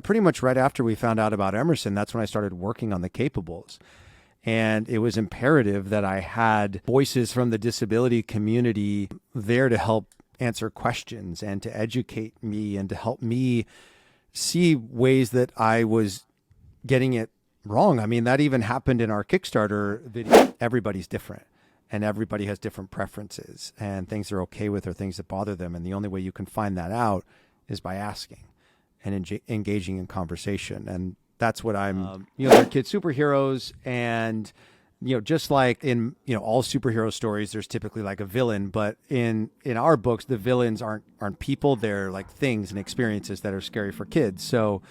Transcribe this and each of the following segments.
pretty much right after we found out about Emerson, that's when I started working on the Capables. And it was imperative that I had voices from the disability community there to help answer questions and to educate me and to help me see ways that I was getting it wrong. I mean, that even happened in our Kickstarter video. Everybody's different and everybody has different preferences and things they're okay with or things that bother them. And the only way you can find that out is by asking and engaging in conversation. And that's what I'm, they're kid superheroes. And, just like in, all superhero stories, there's typically like a villain, but in our books, the villains aren't people. They're like things and experiences that are scary for kids. So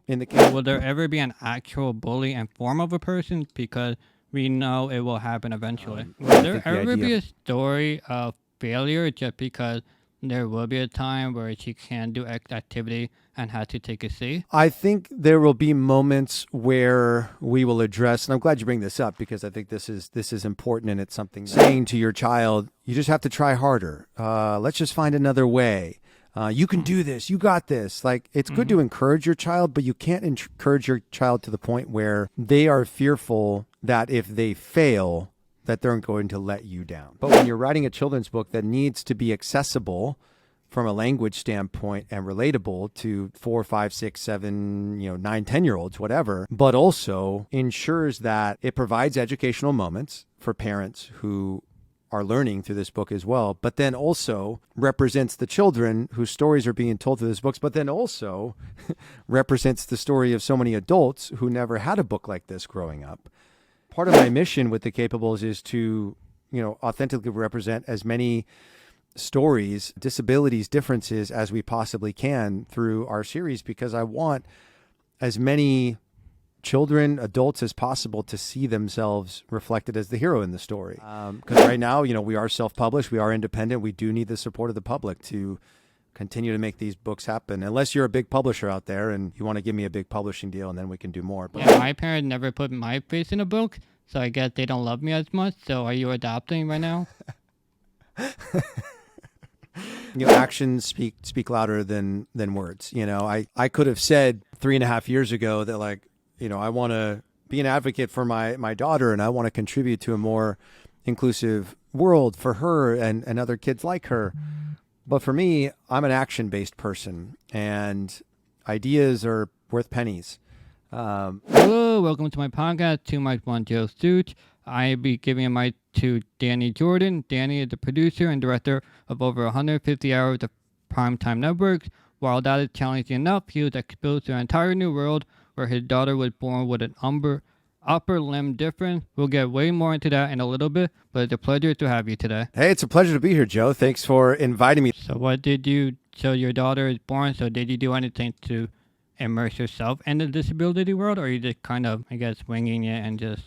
in the case, will there ever be an actual bully in form of a person? Because we know it will happen eventually. Will there ever be a story of failure just because there will be a time where she can do X activity and has to take a C? I think there will be moments where we will address, and I'm glad you bring this up because I think this is important, and it's something saying to your child, you just have to try harder. Let's just find another way. You can do this. You got this. Like, it's good to encourage your child, but you can't encourage your child to the point where they are fearful that if they fail, that they're going to let you down. But when you're writing a children's book that needs to be accessible from a language standpoint and relatable to 4, 5, 6, 7, 9, 10-year-olds, whatever, but also ensures that it provides educational moments for parents who are learning through this book as well, but then also represents the children whose stories are being told through this book, but then also represents the story of so many adults who never had a book like this growing up. Part of my mission with the Capables is to, authentically represent as many stories, disabilities, differences as we possibly can through our series, because I want as many children, adults as possible to see themselves reflected as the hero in the story. Because right now, we are self-published, we are independent, we do need the support of the public to continue to make these books happen. Unless you're a big publisher out there and you want to give me a big publishing deal, and then we can do more. But yeah, my parents never put my face in a book, so I guess they don't love me as much. So are you adopting right now? Actions speak louder than words. I could have said 3.5 years ago that I want to be an advocate for my daughter, and I want to contribute to a more inclusive world for her and other kids like her. But for me, I'm an action-based person, and ideas are worth pennies. Hello, welcome to my podcast, Mics One JoeySooch. I'll be giving a mic to Danny Jordan. Danny is the producer and director of over 150 hours of primetime networks. While that is challenging enough, he was exposed to an entire new world where his daughter was born with an upper limb difference. We'll get way more into that in a little bit, but it's a pleasure to have you today. Hey, it's a pleasure to be here, Joe. Thanks for inviting me. So your daughter is born, so did you do anything to immerse yourself in the disability world, or are you just kind of, winging it and just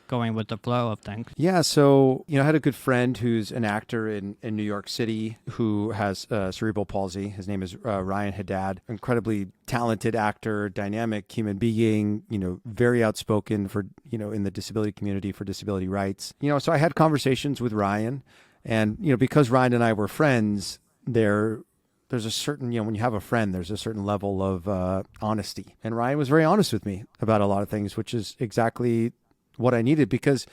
going with the flow of things? Yeah, so, I had a good friend who's an actor in New York City who has cerebral palsy. His name is Ryan Haddad, incredibly talented actor, dynamic human being, very outspoken for, in the disability community for disability rights. So I had conversations with Ryan, and, because Ryan and I were friends, there's a certain, when you have a friend, there's a certain level of honesty. And Ryan was very honest with me about a lot of things, which is exactly what I needed, because,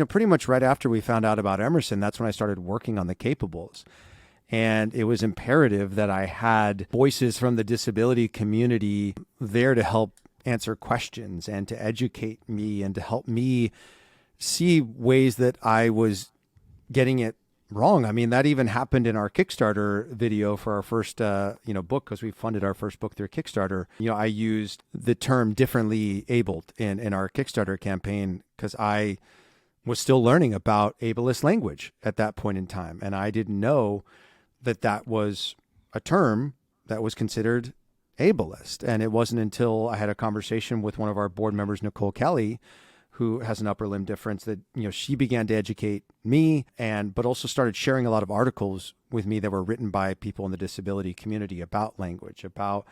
pretty much right after we found out about Emerson, that's when I started working on the Capables. And it was imperative that I had voices from the disability community there to help answer questions and to educate me and to help me see ways that I was getting it wrong. I mean, that even happened in our Kickstarter video for our first, book, because we funded our first book through Kickstarter. I used the term differently abled in our Kickstarter campaign because I was still learning about ableist language at that point in time. And I didn't know that was a term that was considered ableist. And it wasn't until I had a conversation with one of our board members, Nicole Kelly, who has an upper limb difference, that, she began to educate me but also started sharing a lot of articles with me that were written by people in the disability community about language, about,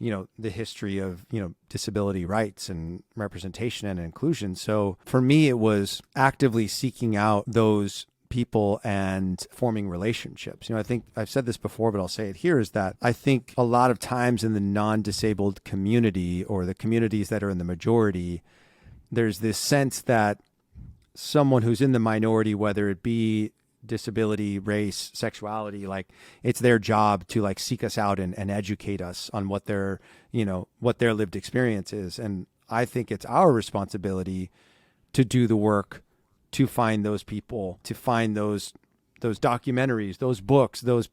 the history of, disability rights and representation and inclusion. So for me, it was actively seeking out those people and forming relationships. I think I've said this before, but I'll say it here, is that I think a lot of times in the non-disabled community, or the communities that are in the majority, there's this sense that someone who's in the minority, whether it be disability, race, sexuality, like it's their job to like seek us out and educate us on what their lived experience is. And I think it's our responsibility to do the work, to find those people, to find those documentaries, those books, those,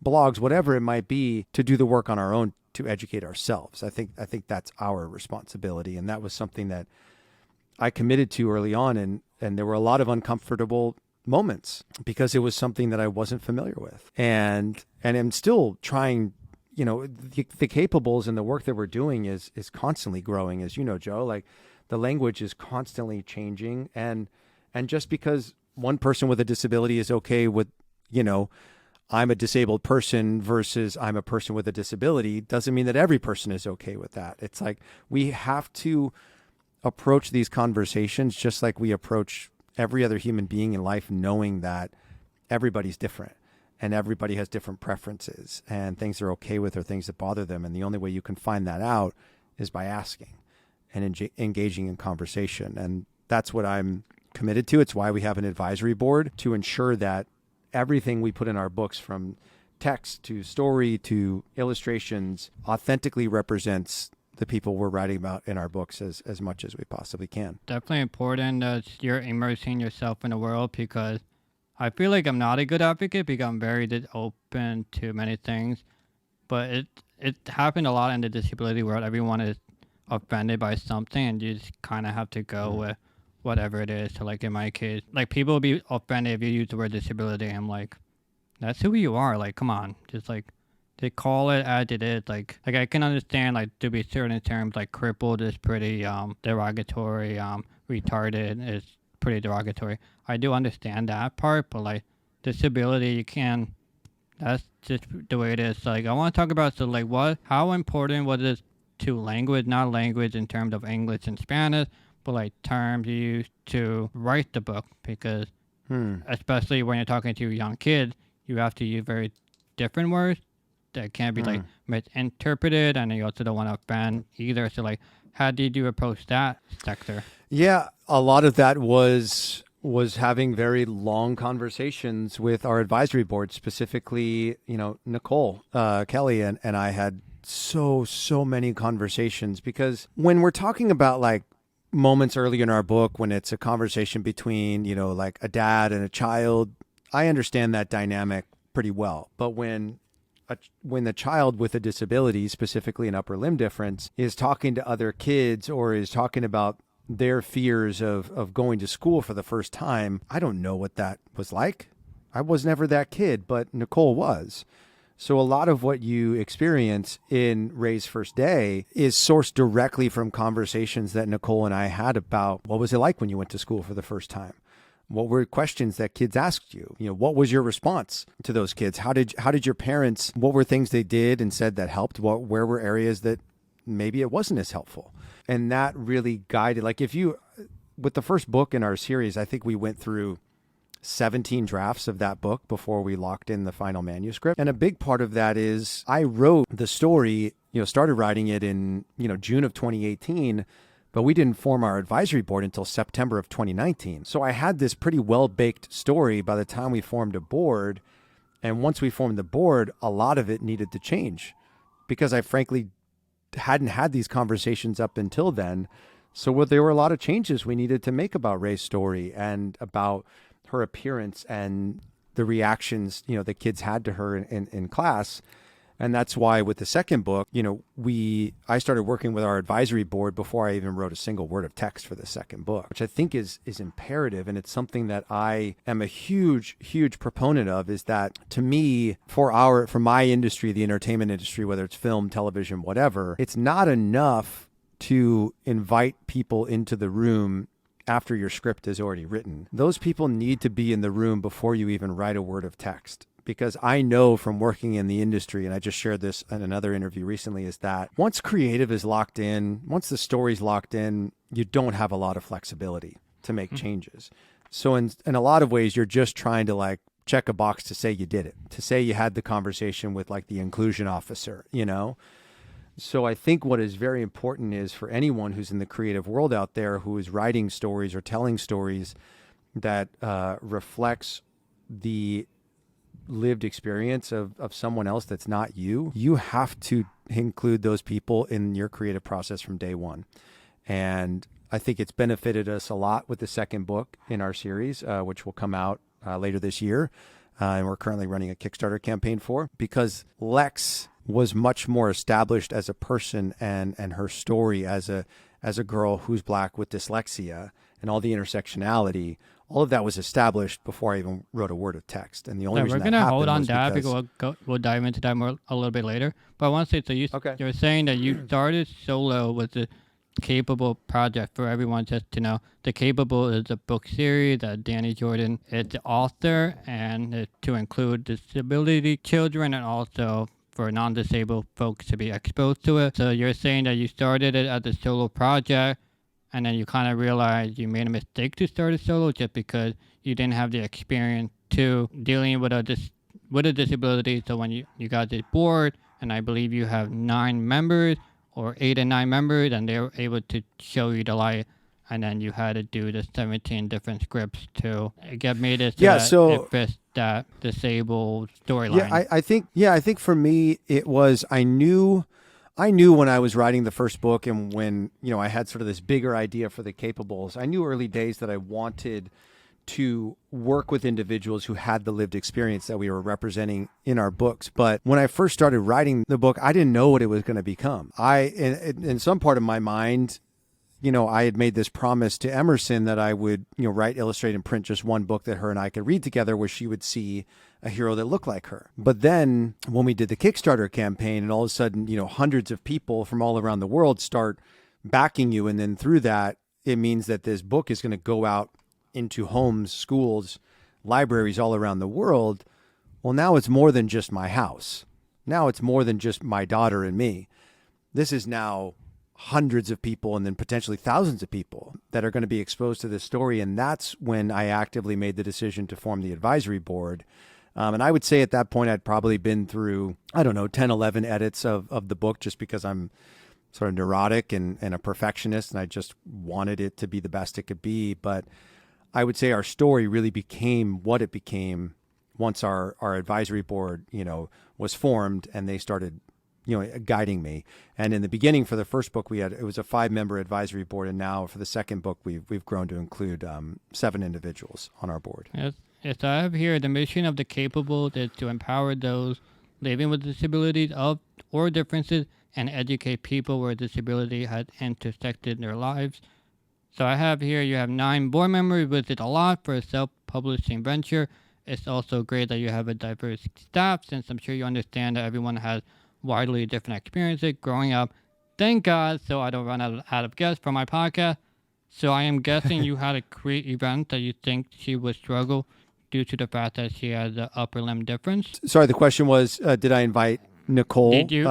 blogs, whatever it might be, to do the work on our own, to educate ourselves. I think that's our responsibility. And that was something that I committed to early on. And there were a lot of uncomfortable moments because it was something that I wasn't familiar with. And I'm still trying, the capables and the work that we're doing is constantly growing, as you know, Joe. Like, the language is constantly changing. And just because one person with a disability is okay with, I'm a disabled person versus I'm a person with a disability, doesn't mean that every person is okay with that. It's like we have to approach these conversations just like we approach every other human being in life, knowing that everybody's different and everybody has different preferences and things they're okay with or things that bother them. And the only way you can find that out is by asking and engaging in conversation. And that's what I'm committed to. It's why we have an advisory board, to ensure that everything we put in our books, from text to story to illustrations, authentically represents the people we're writing about in our books as much as we possibly can. Definitely important that you're immersing yourself in the world, because I feel like I'm not a good advocate because I'm very open to many things. But it happened a lot in the disability world. Everyone is offended by something, and you just kind of have to go with whatever it is. So like in my case, like people will be offended if you use the word disability. I'm like, that's who you are. Like, come on, just like, they call it as it is. Like I can understand, like, to be certain terms, like crippled is pretty derogatory, retarded is pretty derogatory. I do understand that part, but like disability, that's just the way it is. Like, I want to talk about, so like, how important was it to language, not language in terms of English and Spanish, but like terms you use to write the book, because especially when you're talking to young kids, you have to use very different words that can't be like misinterpreted, and you also don't want to offend either. So like, how did you approach that sector? Yeah, a lot of that was having very long conversations with our advisory board, specifically, Nicole Kelly and I had so many conversations, because when we're talking about like moments early in our book, when it's a conversation between, like a dad and a child, I understand that dynamic pretty well. But when the child with a disability, specifically an upper limb difference, is talking to other kids or is talking about their fears of going to school for the first time, I don't know what that was like. I was never that kid, but Nicole was. So a lot of what you experience in Ray's first day is sourced directly from conversations that Nicole and I had about what was it like when you went to school for the first time? What were questions that kids asked you? What was your response to those kids? How did your parents, what were things they did and said that helped? Where were areas that maybe it wasn't as helpful? And that really guided, like with the first book in our series, I think we went through 17 drafts of that book before we locked in the final manuscript. And a big part of that is I wrote the story, started writing it in, June of 2018, but we didn't form our advisory board until September of 2019. So I had this pretty well-baked story by the time we formed a board. And once we formed the board, a lot of it needed to change because I frankly hadn't had these conversations up until then. So there were a lot of changes we needed to make about Ray's story and about her appearance and the reactions, the kids had to her in class. And that's why with the second book, I started working with our advisory board before I even wrote a single word of text for the second book, which I think is imperative. And it's something that I am a huge proponent of, is that to me, for my industry, the entertainment industry, whether it's film, television, whatever, it's not enough to invite people into the room after your script is already written. Those people need to be in the room before you even write a word of text. Because I know from working in the industry, and I just shared this in another interview recently, is that once creative is locked in, once the story's locked in, you don't have a lot of flexibility to make changes. So in a lot of ways, you're just trying to like check a box to say you did it, to say you had the conversation with like the inclusion officer, you know? So I think what is very important is for anyone who's in the creative world out there who is writing stories or telling stories that reflects the lived experience of someone else that's not you, you have to include those people in your creative process from day one. And I think it's benefited us a lot with the second book in our series, which will come out later this year. And we're currently running a Kickstarter campaign for, because Lex was much more established as a person, and her story as a girl who's Black with dyslexia and all the intersectionality, all of that was established before I even wrote a word of text. And the only reason we're gonna hold on that because we'll dive into that more a little bit later. But I want to say, so you're saying that you started solo with the Capable project. For everyone just to know, the Capable is a book series that Danny Jordan is the author, and to include disability children and also for non-disabled folks to be exposed to it. So you're saying that you started it as a solo project, and then you kind of realized you made a mistake to start a solo just because you didn't have the experience to dealing with a disability. So when you got this board, and I believe you have 9 members, or 8 and 9 members, and they were able to show you the light, and then you had to do the 17 different scripts to get made it so it fits that disabled storyline. I think for me it was I knew when I was writing the first book, and when I had sort of this bigger idea for the Capables, I knew early days that I wanted to work with individuals who had the lived experience that we were representing in our books. But when I first started writing the book, I didn't know what it was going to become. In some part of my mind, I had made this promise to Emerson that I would, write, illustrate, and print just one book that her and I could read together, where she would see a hero that looked like her. But then when we did the Kickstarter campaign, and all of a sudden, hundreds of people from all around the world start backing you, and then through that, it means that this book is going to go out into homes, schools, libraries all around the world. Well, now it's more than just my house. Now it's more than just my daughter and me. This is now hundreds of people, and then potentially thousands of people that are going to be exposed to this story. And that's when I actively made the decision to form the advisory board. And I would say at that point, I'd probably been through, 10, 11 edits of the book, just because I'm sort of neurotic and a perfectionist, and I just wanted it to be the best it could be. But I would say our story really became what it became once our advisory board, was formed, and they started, guiding me. And in the beginning, for the first book, it was a 5-member advisory board, and now for the second book, we've grown to include 7 individuals on our board. Yes, I have here the mission of the Capable is to empower those living with disabilities or differences, and educate people where disability has intersected their lives. So I have here, you have 9 board members, which is a lot for a self-publishing venture. It's also great that you have a diverse staff, since I'm sure you understand that everyone has widely different experiences growing up. Thank God, so I don't run out of guests for my podcast. So I am guessing you had a create event that you think she would struggle due to the fact that she has an upper limb difference. Sorry, the question was, did I invite Nicole? Did you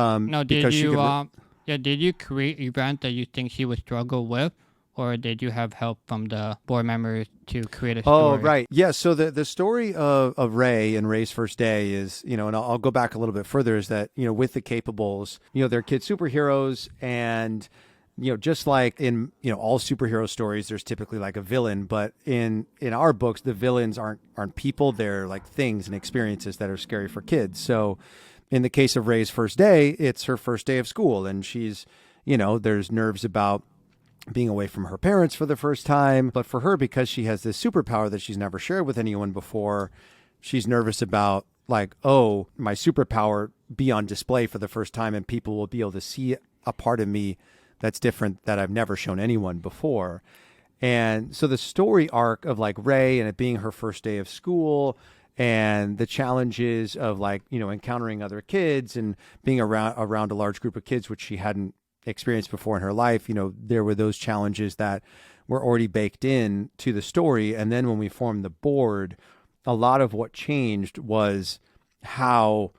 create an event that you think she would struggle with? Or did you have help from the board members to create a story? Oh, right. Yeah. So the story of Ray and Ray's first day is, and I'll go back a little bit further, is that, with the Capables, they're kid superheroes, and, just like in, all superhero stories, there's typically like a villain, but in our books, the villains aren't people. They're like things and experiences that are scary for kids. So in the case of Ray's first day, it's her first day of school, and she's, there's nerves about being away from her parents for the first time. But for her, because she has this superpower that she's never shared with anyone before, she's nervous about like, oh, my superpower be on display for the first time, and people will be able to see a part of me that's different, that I've never shown anyone before. And so the story arc of like Ray and it being her first day of school, and the challenges of like, encountering other kids and being around a large group of kids, which she hadn't experienced before in her life, there were those challenges that were already baked in to the story. And then when we formed the board, a lot of what changed was how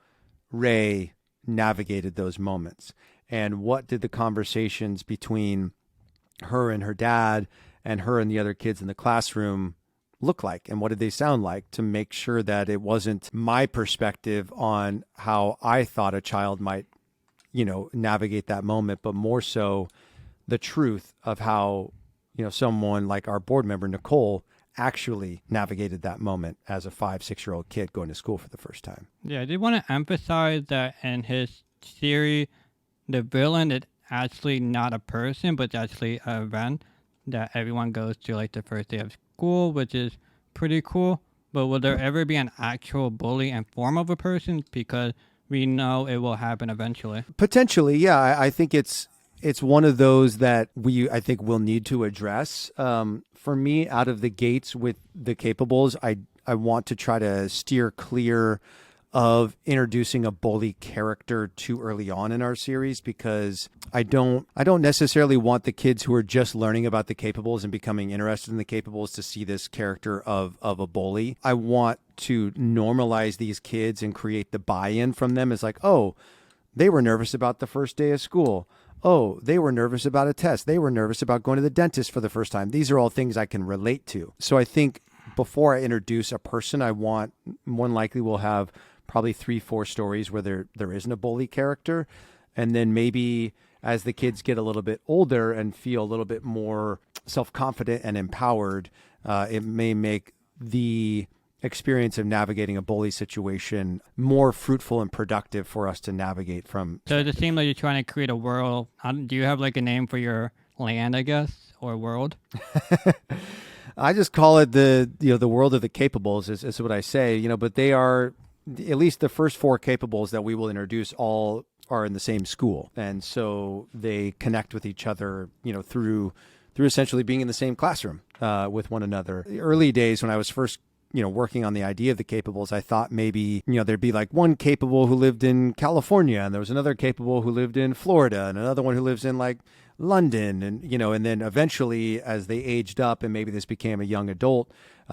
Ray navigated those moments, and what did the conversations between her and her dad and her and the other kids in the classroom look like and what did they sound like, to make sure that it wasn't my perspective on how I thought a child might, navigate that moment, but more so the truth of how, someone like our board member, Nicole, actually navigated that moment as a 5-6-year-old kid going to school for the first time. Yeah, I did want to emphasize that in his theory, the villain is actually not a person, but actually an event that everyone goes to, like the first day of school, which is pretty cool. But will there ever be an actual bully in form of a person? Because we know it will happen eventually. Potentially, yeah. I think it's one of those that I think will need to address. For me, out of the gates with the Capables, I want to try to steer clear of introducing a bully character too early on in our series, because I don't necessarily want the kids who are just learning about the Capables and becoming interested in the Capables to see this character of a bully. I want to normalize these kids and create the buy-in from them as like, oh, they were nervous about the first day of school. Oh, they were nervous about a test. They were nervous about going to the dentist for the first time. These are all things I can relate to. So I think before I introduce a person, I want, more than likely we'll have probably 3-4 stories where there isn't a bully character. And then maybe as the kids get a little bit older and feel a little bit more self-confident and empowered, it may make the experience of navigating a bully situation more fruitful and productive for us to navigate from. So does it seem like you're trying to create a world? Do you have like a name for your land, I guess, or world? I just call it the world of the Capables is what I say, but they are, at least the first 4 Capables that we will introduce, all are in the same school. And so they connect with each other, through essentially being in the same classroom with one another. The early days when I was first working on the idea of the Capables, I thought maybe, there'd be like one Capable who lived in California, and there was another Capable who lived in Florida, and another one who lives in like London. And, and then eventually as they aged up and maybe this became a young adult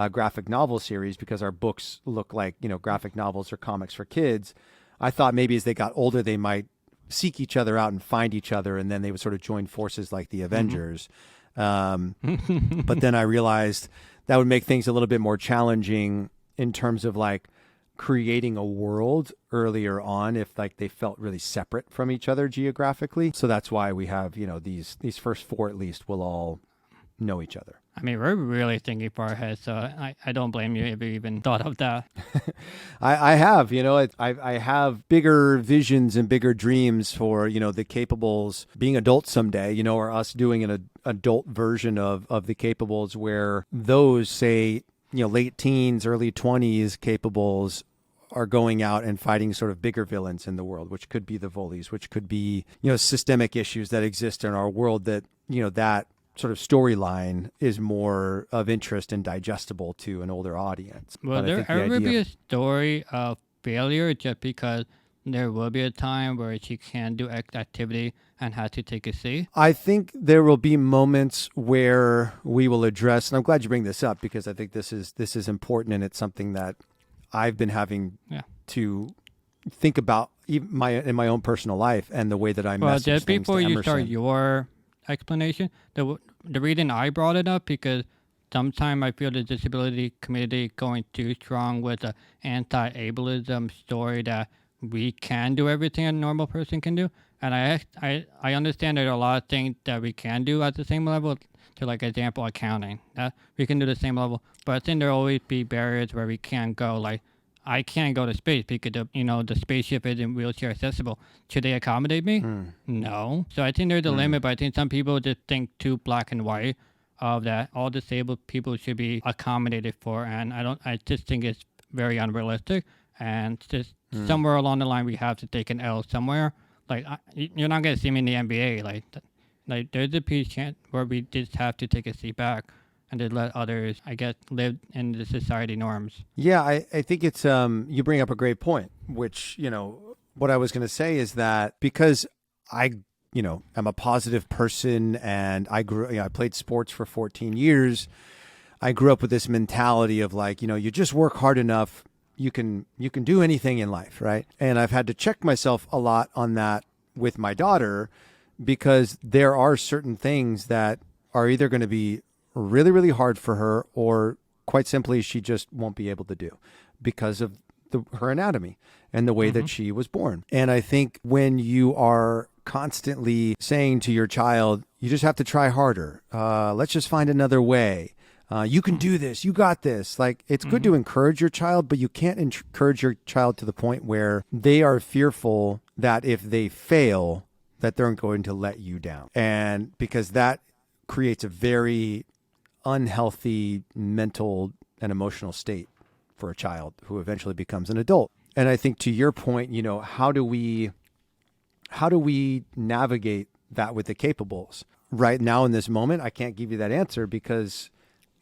graphic novel series, because our books look like, graphic novels or comics for kids, I thought maybe as they got older, they might seek each other out and find each other, and then they would sort of join forces like the Avengers. But then I realized that would make things a little bit more challenging in terms of like creating a world earlier on if like they felt really separate from each other geographically. So that's why we have, these first 4 at least will all know each other. I mean, we're really thinking far ahead, so I don't blame you if you even thought of that. I have, I have bigger visions and bigger dreams for, the Capables being adults someday, or us doing an adult version of the Capables where those, say, late teens, early 20s Capables are going out and fighting sort of bigger villains in the world, which could be the bullies, which could be, systemic issues that exist in our world that, that sort of storyline is more of interest and digestible to an older audience. Will there ever be a story of failure just because there will be a time where she can't do X activity and has to take a C? I think there will be moments where we will address, and I'm glad you bring this up because I think this is important, and it's something that I've been having to think about in my own personal life and the way that I message just things before to you Emerson. start your explanation, the reason I brought it up because sometimes I feel the disability community going too strong with the anti-ableism story that we can do everything a normal person can do, and I understand there are a lot of things that we can do at the same level. To like example, accounting, that we can do the same level, but I think there will always be barriers where we can't go. Like I can't go to space because the spaceship isn't wheelchair accessible. Should they accommodate me? No. So I think there's a limit, but I think some people just think too black and white of that all disabled people should be accommodated for, and I just think it's very unrealistic, and just somewhere along the line we have to take an L somewhere. Like you're not gonna see me in the NBA. Like there's a piece chance where we just have to take a seat back and to let others, I guess, live in the society norms. Yeah, I think it's you bring up a great point, which, what I was going to say is that because I, am a positive person and I I played sports for 14 years. I grew up with this mentality of like, you just work hard enough, you can do anything in life, right? And I've had to check myself a lot on that with my daughter, because there are certain things that are either going to be really, really hard for her or quite simply, she just won't be able to do because of her anatomy and the way that she was born. And I think when you are constantly saying to your child, you just have to try harder. Let's just find another way. You can do this. You got this. Like, it's good to encourage your child, but you can't encourage your child to the point where they are fearful that if they fail, that they're going to let you down. And because that creates a very unhealthy mental and emotional state for a child who eventually becomes an adult. And I think to your point, you know, how do we navigate that with the capables? Right now in this moment, I can't give you that answer because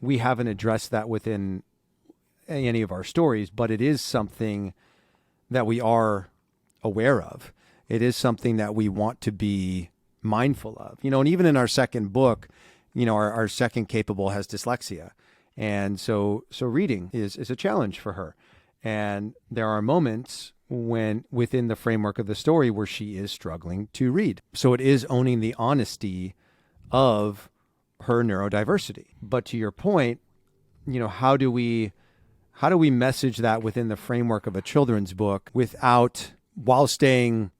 we haven't addressed that within any of our stories, but it is something that we are aware of. It is something that we want to be mindful of, you know, and even in our second book, you know, our second capable has dyslexia. And so reading is a challenge for her. And there are moments when within the framework of the story where she is struggling to read. So it is owning the honesty of her neurodiversity. But to your point, you know, how do we message that within the framework of a children's book while staying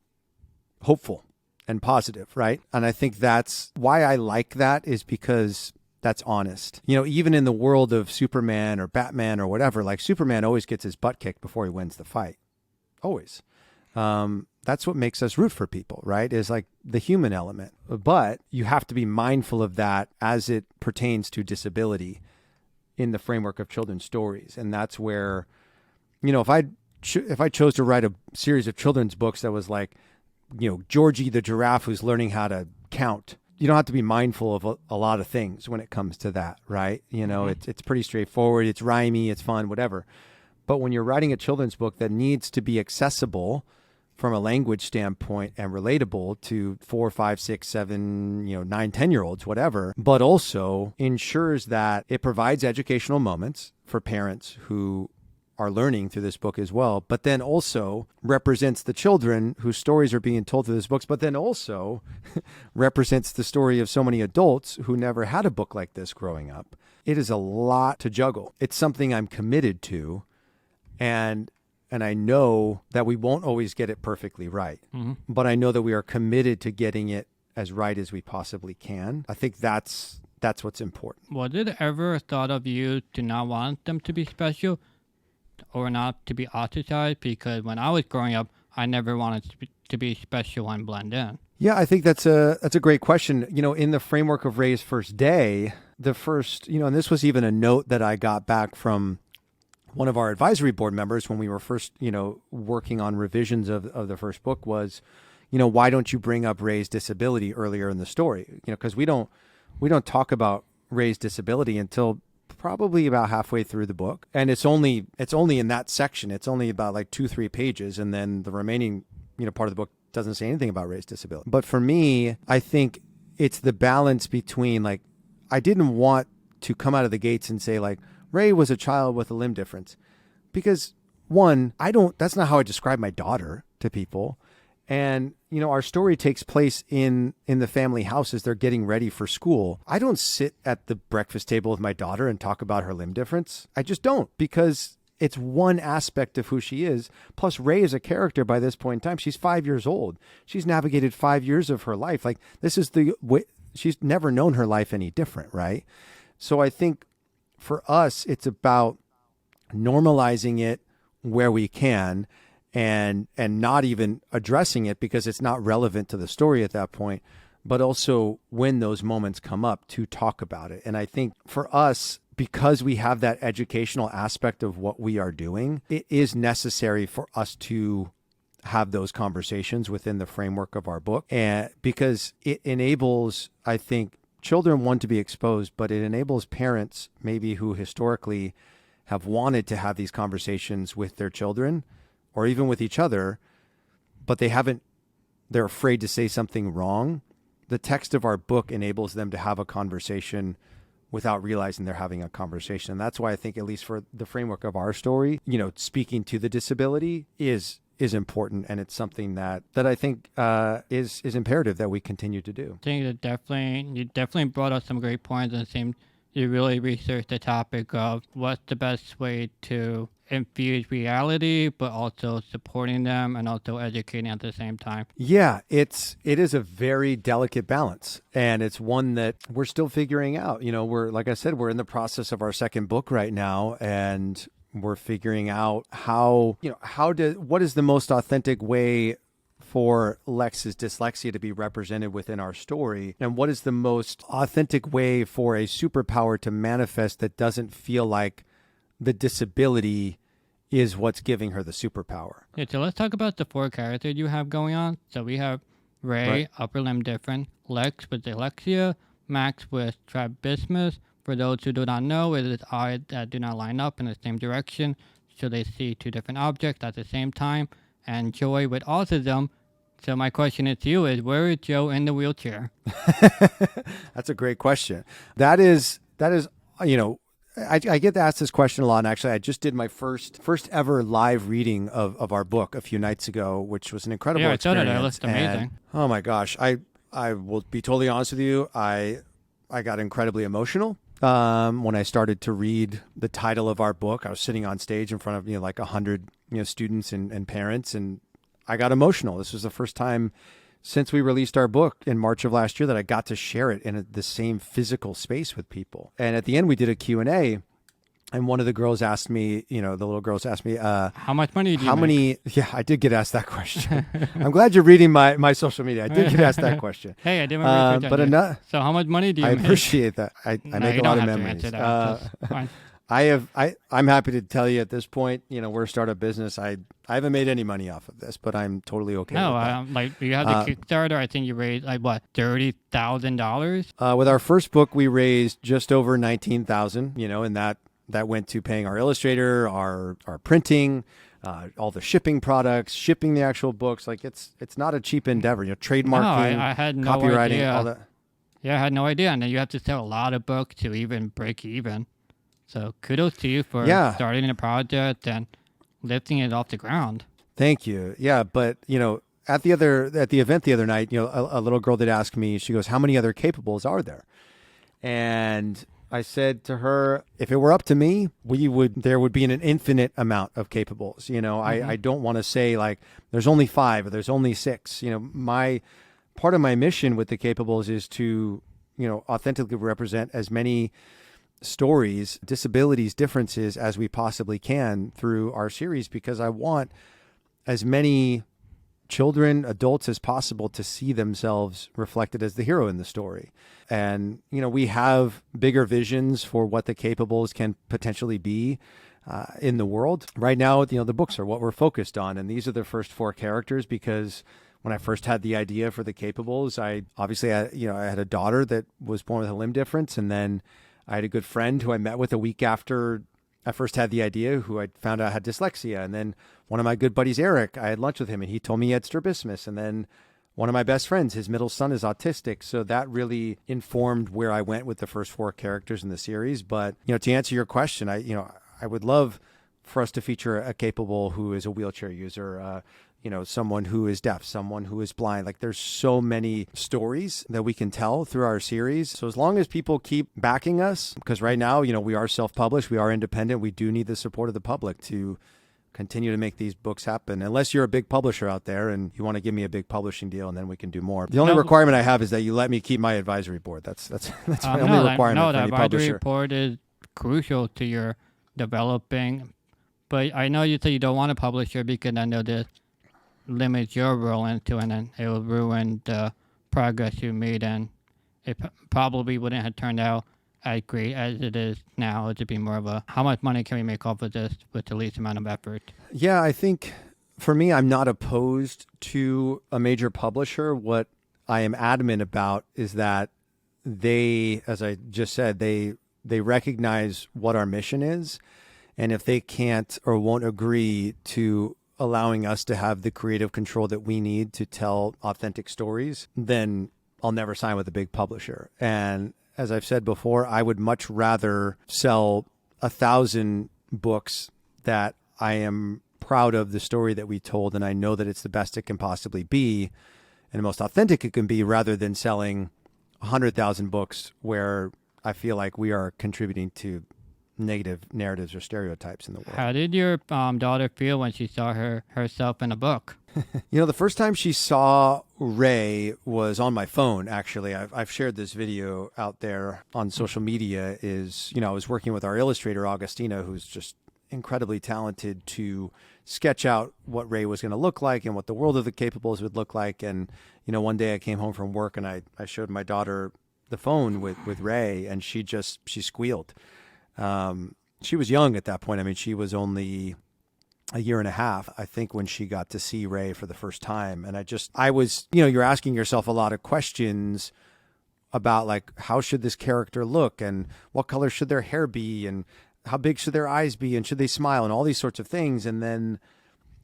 hopeful and positive, right? And I think that's why I like that, is because that's honest. You know, even in the world of Superman or Batman or whatever, like Superman always gets his butt kicked before he wins the fight. Always. That's what makes us root for people, right? Is like the human element. But you have to be mindful of that as it pertains to disability in the framework of children's stories. And that's where, you know, if I chose to write a series of children's books that was like, you know, Georgie the giraffe who's learning how to count, you don't have to be mindful of a lot of things when it comes to that, right? You know, it's pretty straightforward. It's rhymey, it's fun, whatever. But when you're writing a children's book that needs to be accessible from a language standpoint and relatable to 4, 5, 6, 7, 9, 10-year-olds, whatever, but also ensures that it provides educational moments for parents who are learning through this book as well, but then also represents the children whose stories are being told through this book, but then also represents the story of so many adults who never had a book like this growing up. It is a lot to juggle. It's something I'm committed to, and I know that we won't always get it perfectly right, but I know that we are committed to getting it as right as we possibly can. I think that's what's important. Was it ever a thought of you to not want them to be special or not to be ostracized? Because when I was growing up, I never wanted to be special and blend in. Yeah, I think that's a great question. You know, in the framework of Ray's first day, and this was even a note that I got back from one of our advisory board members when we were first, working on revisions of the first book was, why don't you bring up Ray's disability earlier in the story? Because we don't talk about Ray's disability until probably about halfway through the book. And it's only in that section. It's only about like 2-3 pages. And then the remaining, part of the book doesn't say anything about Ray's disability. But for me, I think it's the balance between like, I didn't want to come out of the gates and say like, Ray was a child with a limb difference, because one, that's not how I describe my daughter to people. And, our story takes place in the family house as they're getting ready for school. I don't sit at the breakfast table with my daughter and talk about her limb difference. I just don't, because it's one aspect of who she is. Plus, Ray is a character by this point in time. She's 5 years old. She's navigated 5 years of her life. Like, this is she's never known her life any different, right? So I think for us, it's about normalizing it where we can and not even addressing it because it's not relevant to the story at that point, but also when those moments come up to talk about it. And I think for us, because we have that educational aspect of what we are doing, it is necessary for us to have those conversations within the framework of our book, and because it enables, I think, children want to be exposed, but it enables parents maybe who historically have wanted to have these conversations with their children or even with each other, but they're afraid to say something wrong. The text of our book enables them to have a conversation without realizing they're having a conversation. And that's why I think, at least for the framework of our story, speaking to the disability is important, and it's something that I think is imperative that we continue to do. I think that you definitely brought up some great points, and at the same you really research the topic of what's the best way to infuse reality, but also supporting them and also educating at the same time. Yeah, it is a very delicate balance, and it's one that we're still figuring out. We're, like I said, we're in the process of our second book right now, and we're figuring out what is the most authentic way for Lex's dyslexia to be represented within our story, and what is the most authentic way for a superpower to manifest that doesn't feel like the disability is what's giving her the superpower. Yeah, so let's talk about the 4 characters you have going on. So we have Ray, Right. upper limb different, Lex with dyslexia, Max with strabismus. For those who do not know, it is eyes that do not line up in the same direction, so they see 2 different objects at the same time, and Joey with autism. So my question to you is, where is Joe in the wheelchair? That's a great question. That is, I get asked this question a lot. And actually, I just did my first ever live reading of our book a few nights ago, which was an incredible experience. Yeah, I saw that. It looked amazing. And, oh my gosh. I will be totally honest with you. I got incredibly emotional. When I started to read the title of our book. I was sitting on stage in front of, like 100, students and parents, and I got emotional. This was the first time since we released our book in March of last year that I got to share it in the same physical space with people. And at the end, we did a Q&A, and one of the girls asked me, the little girls asked me, how much money do you make? Yeah, I did get asked that question. I'm glad you're reading my social media. I did get asked that question. Hey, I did my research on you. So how much money do you make? I appreciate that. I make a lot of memories. Fine. I'm happy to tell you at this point, we're a startup business. I haven't made any money off of this, but I'm totally okay with that. You have the Kickstarter. I think you raised $30,000. With our first book, we raised just over $19,000, and that went to paying our illustrator, our printing, all the shipping products, shipping the actual books. Like it's not a cheap endeavor, trademarking, I had no copywriting, idea. all that. Yeah, I had no idea. And then you have to sell a lot of books to even break even. So kudos to you for starting a project and lifting it off the ground. Thank you. Yeah, but at the event the other night, a little girl did ask me. She goes, "How many other Capables are there?" And I said to her, if it were up to me, there would be an infinite amount of Capables. I don't want to say like there's only 5 or there's only 6. My part of my mission with the Capables is to authentically represent as many stories, disabilities, differences as we possibly can through our series, because I want as many children, adults as possible to see themselves reflected as the hero in the story. And, we have bigger visions for what the Capables can potentially be in the world. Right now, the books are what we're focused on. And these are the first 4 characters because when I first had the idea for the Capables, I had a daughter that was born with a limb difference. And then I had a good friend who I met with a week after I first had the idea, who I found out had dyslexia. And then one of my good buddies, Eric, I had lunch with him and he told me he had strabismus. And then one of my best friends, his middle son is autistic. So that really informed where I went with the first 4 characters in the series. But, to answer your question, I would love for us to feature a Capable who is a wheelchair user, someone who is deaf, someone who is blind. Like there's so many stories that we can tell through our series. So as long as people keep backing us, because right now, we are self-published, we are independent, we do need the support of the public to continue to make these books happen. Unless you're a big publisher out there and you want to give me a big publishing deal, and then we can do more. The only requirement I have is that you let me keep my advisory board. That's my only requirement for any the advisory publisher. board is crucial to your developing. But I know you say you don't want a publisher because I know this limits your role into it, and then it will ruin the progress you made, and it probably wouldn't have turned out as great as it is now. It would be more of a, how much money can we make off of this with the least amount of effort? Yeah, I think for me, I'm not opposed to a major publisher. What I am adamant about is that they, as I just said, they recognize what our mission is. And if they can't or won't agree to allowing us to have the creative control that we need to tell authentic stories, then I'll never sign with a big publisher. And as I've said before, I would much rather sell 1,000 books that I am proud of the story that we told, and I know that it's the best it can possibly be and the most authentic it can be, rather than selling 100,000 books where I feel like we are contributing to negative narratives or stereotypes in the world. How did your daughter feel when she saw herself in a book? The first time she saw Ray was on my phone, actually. I've shared this video out there on social media. I was working with our illustrator, Augustina, who's just incredibly talented to sketch out what Ray was going to look like and what the world of the Capables would look like. And, one day I came home from work and I showed my daughter the phone with Ray, and she squealed. She was young at that point. I mean, she was only a year and a half, I think, when she got to see Ray for the first time. And I was, you're asking yourself a lot of questions about like, how should this character look and what color should their hair be and how big should their eyes be and should they smile and all these sorts of things. And then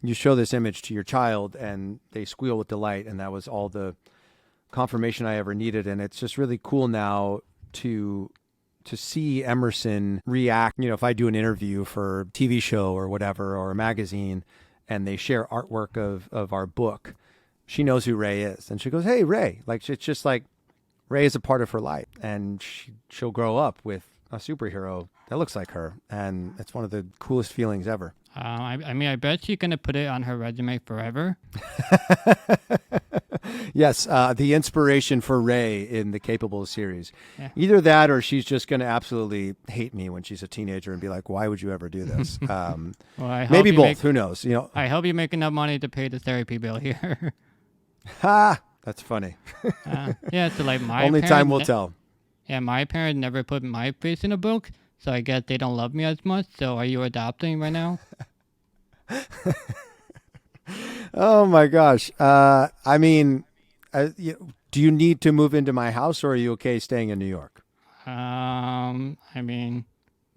you show this image to your child and they squeal with delight. And that was all the confirmation I ever needed. And it's just really cool now to see Emerson react. If I do an interview for a TV show or whatever, or a magazine, and they share artwork of our book, she knows who Ray is. And she goes, "Hey, Ray." Like, it's just like Ray is a part of her life. And she'll grow up with a superhero that looks like her. And it's one of the coolest feelings ever. I bet she's going to put it on her resume forever. Yes, the inspiration for Ray in the Capable series. Yeah. Either that or she's just going to absolutely hate me when she's a teenager and be like, why would you ever do this? Maybe both. Who knows? I hope you make enough money to pay the therapy bill here. Ha! That's funny. Yeah, so like my Only time will tell. Yeah, my parents never put my face in a book, so I guess they don't love me as much. So are you adopting right now? Oh my gosh. Do you need to move into my house, or are you okay staying in New York? Do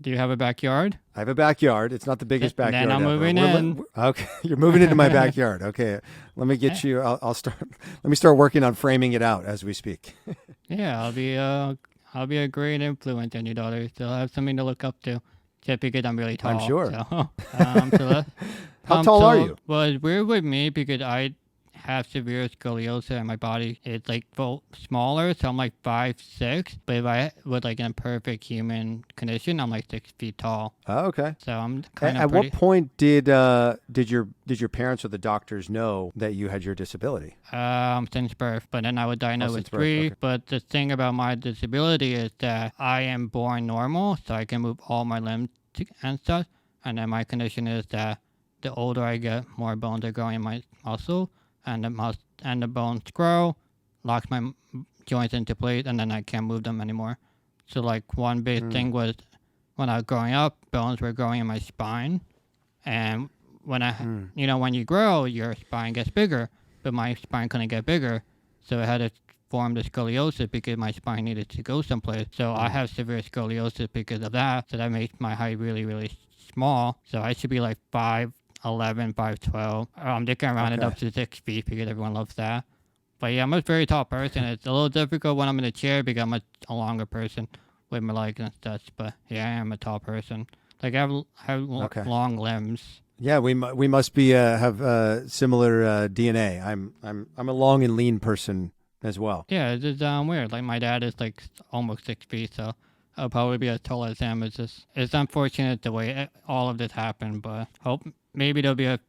you have a backyard? I have a backyard. It's not the biggest backyard Then I'm ever. moving in. Okay, you're moving into my backyard. Okay, let me get you. I'll start. Let me start working on framing it out as we speak. Yeah, I'll be a great influence on your daughter. So I'll have something to look up to. Just because I'm really tall. I'm sure. How tall are you? Well, it's weird with me because I have severe scoliosis and my body is like smaller, so I'm like 5'6". But if I was like in a perfect human condition, I'm like 6 feet tall. Oh, okay. So I'm kind of. At what point did your parents or the doctors know that you had your disability? Since birth, but then I was diagnosed with 3. Okay. But the thing about my disability is that I am born normal, so I can move all my limbs and stuff. And then my condition is that the older I get, more bones are growing in my muscle, and the bones grow, locks my joints into place, and then I can't move them anymore. So like one big thing was when I was growing up, bones were growing in my spine, and when when you grow, your spine gets bigger, but my spine couldn't get bigger, so I had to form the scoliosis because my spine needed to go someplace. So I have severe scoliosis because of that. So that makes my height really, really small. So I should be like 5'11", 5'12". They can round it up to 6 feet because everyone loves that. But yeah, I'm a very tall person. It's a little difficult when I'm in a chair because I'm a longer person with my legs and stuff. But yeah, I am a tall person. Like I have long limbs. Yeah, we must be have similar DNA. I'm a long and lean person as well. Yeah, it's just weird. Like my dad is like almost 6 feet, so I'll probably be as tall as him. It's unfortunate the way all of this happened, but hope maybe there'll be a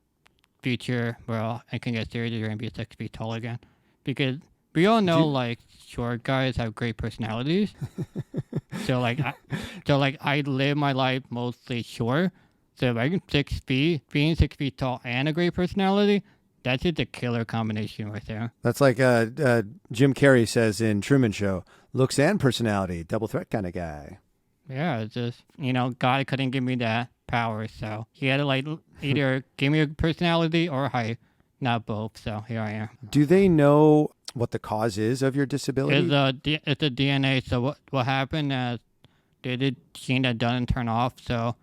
future where I can get surgery and be 6 feet tall again. Because we all know like short guys have great personalities. so I live my life mostly short. So if I can being 6 feet tall and a great personality, that's just a killer combination right there. That's like Jim Carrey says in Truman Show, looks and personality, double threat kind of guy. Yeah, it's just, God couldn't give me that power, so he had to like either give me a personality or a height, not both, so here I am. Do they know what the cause is of your disability? It's a DNA, so what happened is they did gene that doesn't turn off, so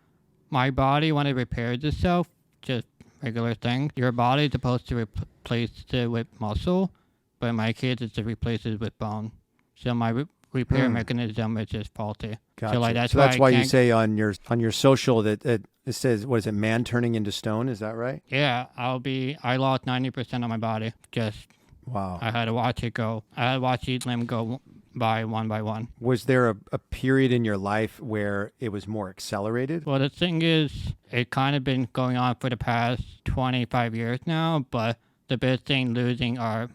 my body, when it repairs itself, just regular thing. Your body is supposed to replace it with muscle, but in my case, it's to replace it with bone. So my repair mechanism is just faulty. Gotcha. So like that's why you say on your social that it says, what is it, man turning into stone? Is that right? Yeah, I lost 90% of my body. Just wow. I had to watch it go. I had to watch each limb go by one. Was there a period in your life where it was more accelerated? Well, the thing is, it kind of been going on for the past 25 years now, but the big thing losing are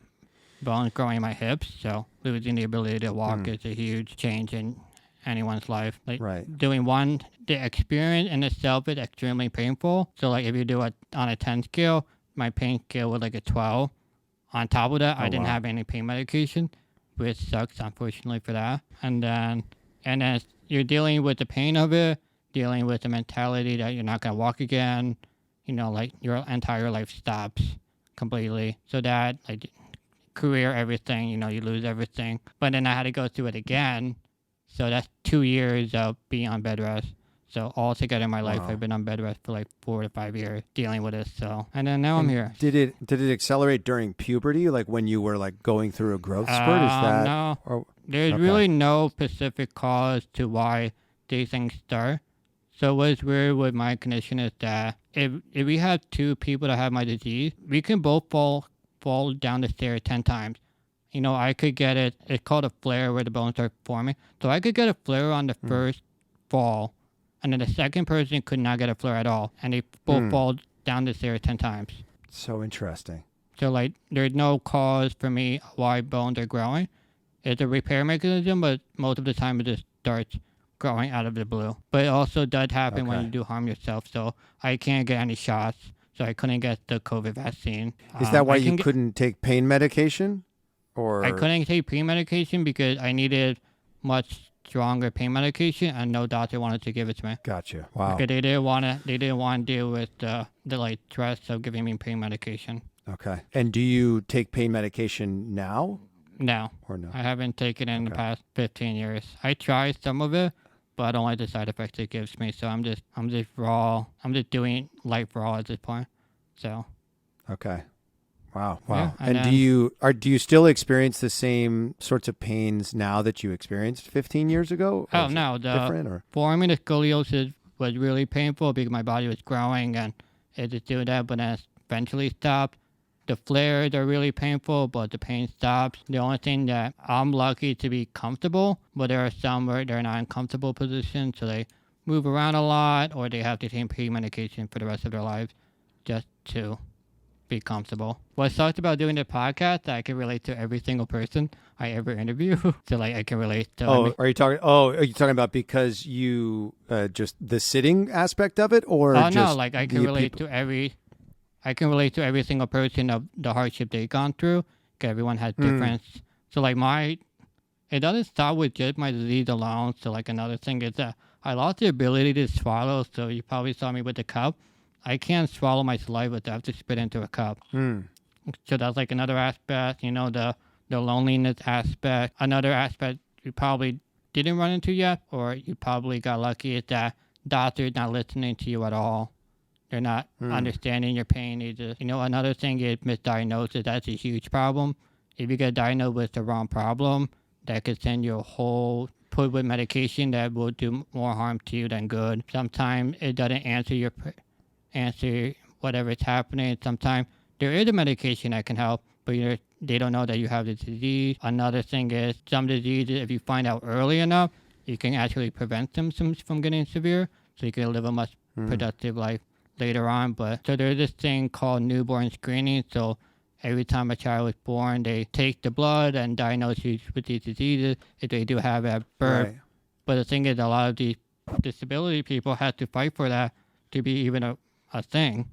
bones growing in my hips. So losing the ability to walk is a huge change in anyone's life. Like doing one, the experience in itself is extremely painful. So like if you do it on a 10 scale, my pain scale was like a 12. On top of that, I didn't have any pain medication, which sucks, unfortunately, for that. And then you're dealing with the pain of it, dealing with the mentality that you're not going to walk again. You know, like your entire life stops completely. So that, like, career, everything, you know, you lose everything. But then I had to go through it again. So that's 2 years of being on bed rest. So altogether in my life, I've been on bed rest for like 4 to 5 years dealing with it. So, and then now I'm here. Did it accelerate during puberty, like when you were like going through a growth spurt? Is that no? There's really no specific cause to why these things start. So what's weird with my condition is that if we have two people that have my disease, we can both fall down the stairs 10 times. You know, I could get it. It's called a flare where the bones start forming. So I could get a flare on the first fall. And then the second person could not get a flare at all. And they both fall down the stairs 10 times. So interesting. So, like, there's no cause for me why bones are growing. It's a repair mechanism, but most of the time it just starts growing out of the blue. But it also does happen when you do harm yourself. So I can't get any shots. So I couldn't get the COVID vaccine. Is that why you couldn't take pain medication? Or I couldn't take pain medication because I needed much stronger pain medication, and no doctor wanted to give it to me. Gotcha. Wow. Because they didn't want to deal with the like stress of giving me pain medication. Okay. And do you take pain medication now? No. Or no? I haven't taken it in the past 15 years. I tried some of it, but I don't like the side effects it gives me. So I'm just raw. I'm just doing light raw at this point. So. Okay. Wow. Yeah, and do you still experience the same sorts of pains now that you experienced 15 years ago? Oh, no. Forming the scoliosis was really painful because my body was growing and it just did that, but then it eventually stopped. The flares are really painful, but the pain stops. The only thing that I'm lucky to be comfortable, but there are some where they're not in comfortable positions, so they move around a lot or they have to take pain medication for the rest of their lives just to be comfortable. What sucks about doing the podcast, I can relate to every single person I ever interview. So like I can relate to. Are you talking about because you just the sitting aspect of it, or? Oh no, like I can relate to every single person of the hardship they've gone through. Because everyone has different. So like it doesn't start with just my disease alone. So like another thing is that I lost the ability to swallow. So you probably saw me with the cup. I can't swallow my saliva. I have to spit into a cup. So that's like another aspect, you know, the loneliness aspect. Another aspect you probably didn't run into yet, or you probably got lucky, is that doctors not listening to you at all. They're not understanding your pain. They just, you know, another thing is misdiagnosis. That's a huge problem. If you get diagnosed with the wrong problem, that could send you put with medication that will do more harm to you than good. Sometimes it doesn't answer whatever's happening. Sometimes there is a medication that can help, but they don't know that you have the disease. Another thing is some diseases, if you find out early enough, you can actually prevent them from getting severe, so you can live a much productive life later on. But so there's this thing called newborn screening. So every time a child is born, they take the blood and diagnose you with these diseases if they do have at birth. Right. But the thing is, a lot of these disability people have to fight for that to be even a thing.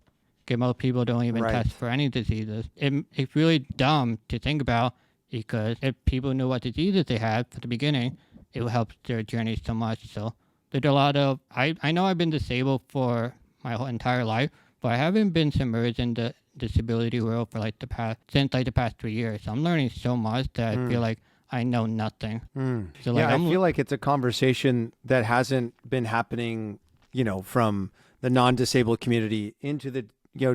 Because most people don't even test for any diseases. It's really dumb to think about, because if people knew what diseases they had from the beginning, it would help their journey so much. So there's a lot of, I know I've been disabled for my whole entire life, but I haven't been submerged in the disability world for the past 3 years. So I'm learning so much that I feel like I know nothing. So I feel like it's a conversation that hasn't been happening, you know, from the non-disabled community into the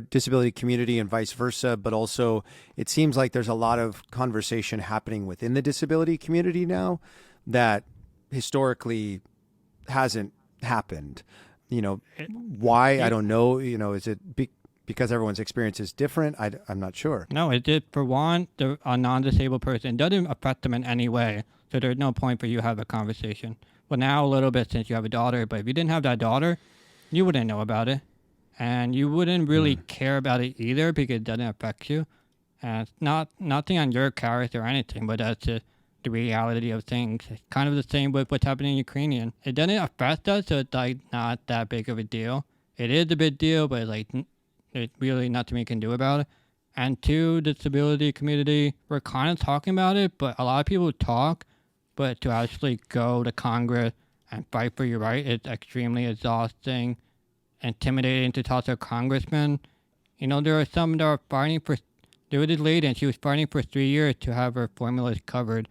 disability community and vice versa. But also it seems like there's a lot of conversation happening within the disability community now that historically hasn't happened. You know, why? I don't know. You know, is it because everyone's experience is different? I'm not sure. No, it did. For one, a non-disabled person, it doesn't affect them in any way. So there's no point for you to have a conversation. Well, now a little bit since you have a daughter, but if you didn't have that daughter, you wouldn't know about it. And you wouldn't really care about it either because it doesn't affect you. And it's nothing on your character or anything, but that's just the reality of things. It's kind of the same with what's happening in Ukrainian. It doesn't affect us, so it's like not that big of a deal. It is a big deal, but like there's really nothing we can do about it. And two, the disability community, we're kind of talking about it, but a lot of people talk, but to actually go to Congress and fight for your right, it's extremely exhausting, intimidating to talk to a congressman. You know, there are some that are fighting for, there was this lady and she was fighting for 3 years to have her formulas covered.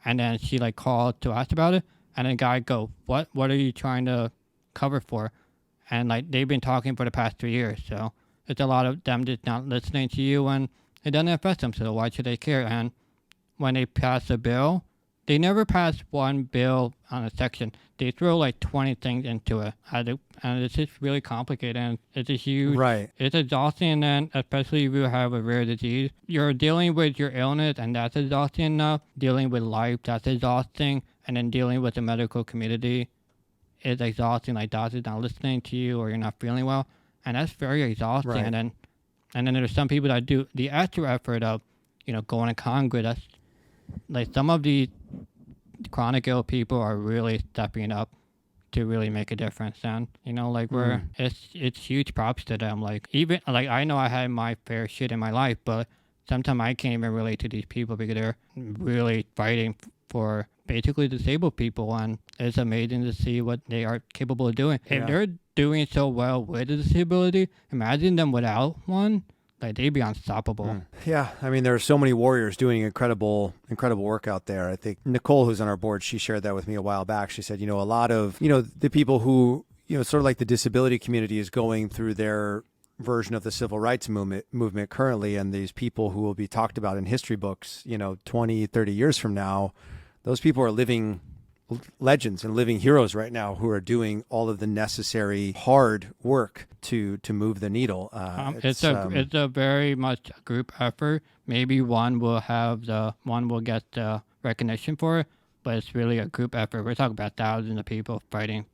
And then she like called to ask about it. And the guy go, what are you trying to cover for? And like, they've been talking for the past 3 years. So it's a lot of them just not listening to you and it doesn't affect them. So why should they care? And when they pass a bill, they never pass one bill on a section. They throw like 20 things into it. And it's just really complicated. And it's a huge, it's exhausting. And then especially if you have a rare disease, you're dealing with your illness and that's exhausting enough. Dealing with life, that's exhausting. And then dealing with the medical community is exhausting. Like doctors not listening to you or you're not feeling well. And that's very exhausting. Right. And then there's some people that do the extra effort of, you know, going to Congress. That's like some of the chronic ill people are really stepping up to really make a difference. And you know, like it's huge props to them. Like even like I know I had my fair shit in my life, but sometimes I can't even relate to these people because they're really fighting for basically disabled people, and it's amazing to see what they are capable of doing. If they're doing so well with a disability, imagine them without one. Like they'd be unstoppable. Yeah, I mean, there are so many warriors doing incredible work out there. I think Nicole, who's on our board, she shared that with me a while back. She said, you know, a lot of, you know, the people who, you know, sort of like the disability community is going through their version of the civil rights movement currently, and these people who will be talked about in history books, you know, 20, 30 years from now, those people are living legends and living heroes right now who are doing all of the necessary hard work to move the needle. It's a very much a group effort. Maybe one will get the recognition for it, but it's really a group effort. We're talking about thousands of people fighting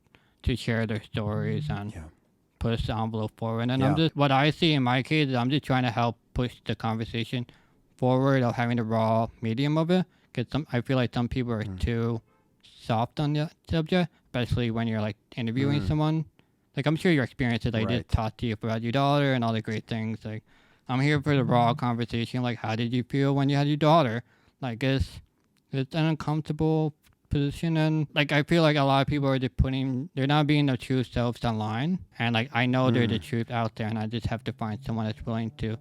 to share their stories and push the envelope forward. And what I see in my case is I'm just trying to help push the conversation forward of having the raw medium of it. Because I feel like some people are too soft on the subject, especially when you're like interviewing someone. Like I'm sure your experiences, I did talk to you about your daughter and all the great things. Like I'm here for the raw conversation. Like how did you feel when you had your daughter? Like it's an uncomfortable position, and like I feel like a lot of people are just they're not being their true selves online. And like I know there's the truth out there, and I just have to find someone that's willing to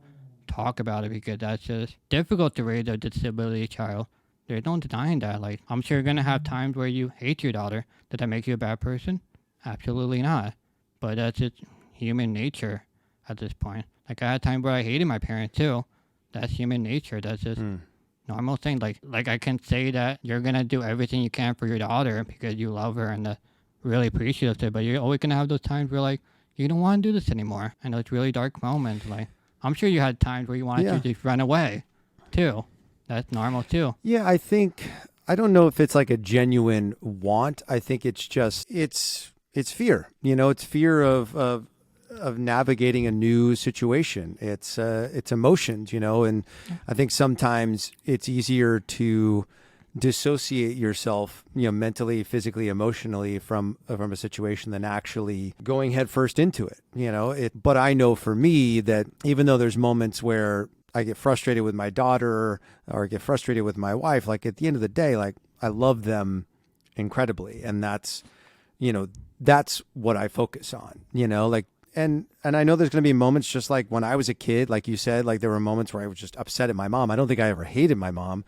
talk about it because that's just difficult to raise a disability child. There's no denying that. Like, I'm sure you're going to have times where you hate your daughter. Does that make you a bad person? Absolutely not. But that's just human nature at this point. Like, I had times where I hated my parents, too. That's human nature. That's just normal thing. Like I can say that you're going to do everything you can for your daughter because you love her and really appreciative of it. But you're always going to have those times where, like, you don't want to do this anymore. And those really dark moments. Like, I'm sure you had times where you wanted to just run away, too. That's normal too. Yeah, I don't know if it's like a genuine want. I think it's just, it's fear, you know, it's fear of navigating a new situation. It's emotions, you know, and I think sometimes it's easier to dissociate yourself, you know, mentally, physically, emotionally from a situation than actually going head first into it, you know. But I know for me that even though there's moments where I get frustrated with my daughter or get frustrated with my wife, like at the end of the day, like I love them incredibly. And that's, you know, that's what I focus on, you know, like, and I know there's going to be moments just like when I was a kid, like you said, like there were moments where I was just upset at my mom. I don't think I ever hated my mom.